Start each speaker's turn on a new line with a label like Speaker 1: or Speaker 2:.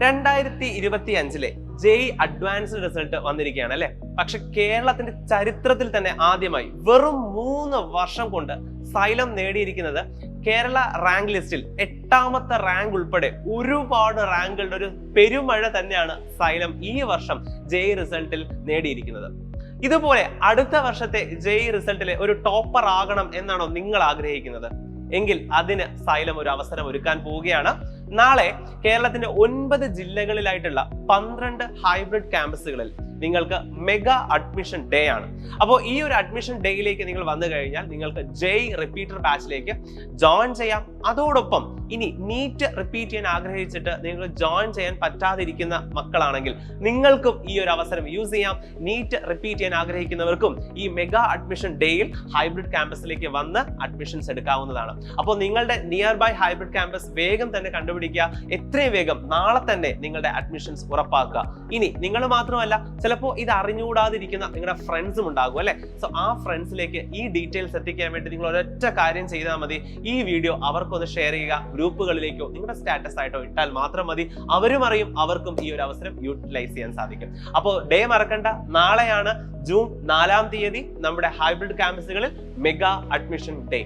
Speaker 1: 2025 JEE advanced result വന്നിരിക്കുകയാണ് അല്ലെ. പക്ഷെ കേരളത്തിന്റെ ചരിത്രത്തിൽ തന്നെ ആദ്യമായി വെറും 3 വർഷം കൊണ്ട് സൈലം നേടിയിരിക്കുന്നത് കേരള റാങ്ക് ലിസ്റ്റിൽ 8ാമത്തെ റാങ്ക് ഉൾപ്പെടെ ഒരുപാട് റാങ്കുകളുടെ ഒരു പെരുമഴ തന്നെയാണ് സൈലം ഈ വർഷം ജെഇ റിസൾട്ടിൽ നേടിയിരിക്കുന്നത്. ഇതുപോലെ അടുത്ത വർഷത്തെ ജെഇ റിസൾട്ടിലെ ഒരു ടോപ്പർ ആകണം എന്നാണോ നിങ്ങൾ ആഗ്രഹിക്കുന്നത്? എങ്കിൽ അതിന് സൈലം ഒരു അവസരം ഒരുക്കാൻ പോവുകയാണ്. നാളെ കേരളത്തിന്റെ 9 ജില്ലകളിലായിട്ടുള്ള 12 ഹൈബ്രിഡ് ക്യാമ്പസുകളിൽ നിങ്ങൾക്ക് മെഗാ അഡ്മിഷൻ ഡേ ആണ്. അപ്പോൾ ഈ ഒരു അഡ്മിഷൻ ഡേയിലേക്ക് നിങ്ങൾ വന്നു കഴിഞ്ഞാൽ നിങ്ങൾക്ക് ജെഇ റിപ്പീറ്റർ ബാച്ചിലേക്ക് ജോയിൻ ചെയ്യാം. അതോടൊപ്പം ഇനി നീറ്റ് റിപ്പീറ്റ് ചെയ്യാൻ ആഗ്രഹിച്ചിട്ട് നിങ്ങൾ ജോയിൻ ചെയ്യാൻ പറ്റാതിരിക്കുന്ന മക്കളാണെങ്കിൽ നിങ്ങൾക്കും ഈ ഒരു അവസരം യൂസ് ചെയ്യാം. നീറ്റ് റിപ്പീറ്റ് ചെയ്യാൻ ആഗ്രഹിക്കുന്നവർക്കും ഈ മെഗാ അഡ്മിഷൻ ഡേയിൽ ഹൈബ്രിഡ് ക്യാമ്പസിലേക്ക് വന്ന് അഡ്മിഷൻസ് എടുക്കാവുന്നതാണ്. അപ്പോൾ നിങ്ങളുടെ നിയർ ബൈ ഹൈബ്രിഡ് ക്യാമ്പസ് വേഗം തന്നെ കണ്ടുപിടിക്കുക. എത്രയും വേഗം നാളെ തന്നെ നിങ്ങളുടെ അഡ്മിഷൻസ് ഉറപ്പാക്കുക. ഇനി നിങ്ങൾ മാത്രമല്ല, ചിലപ്പോൾ ഇത് അറിഞ്ഞുകൂടാതിരിക്കുന്ന നിങ്ങളുടെ ഫ്രണ്ട്സും ഉണ്ടാകും അല്ലെ. സോ ആ ഫ്രണ്ട്സിലേക്ക് ഈ ഡീറ്റെയിൽസ് എത്തിക്കാൻ വേണ്ടി നിങ്ങൾ ഒരൊറ്റ കാര്യം ചെയ്താൽ മതി. ഈ വീഡിയോ അവർക്കൊന്ന് ഷെയർ ചെയ്യുക. ഗ്രൂപ്പുകളിലേക്കോ നിങ്ങളുടെ സ്റ്റാറ്റസ് ആയിട്ടോ ഇട്ടാൽ മാത്രം മതി. അവരും അറിയും, അവർക്കും ഈ ഒരു അവസരം യൂട്ടിലൈസ് ചെയ്യാൻ സാധിക്കും. അപ്പോൾ ഡേ മറക്കണ്ട, നാളെയാണ് ജൂൺ 4 നമ്മുടെ ഹൈബ്രിഡ് ക്യാമ്പസുകളിൽ മെഗാ അഡ്മിഷൻ ഡേ.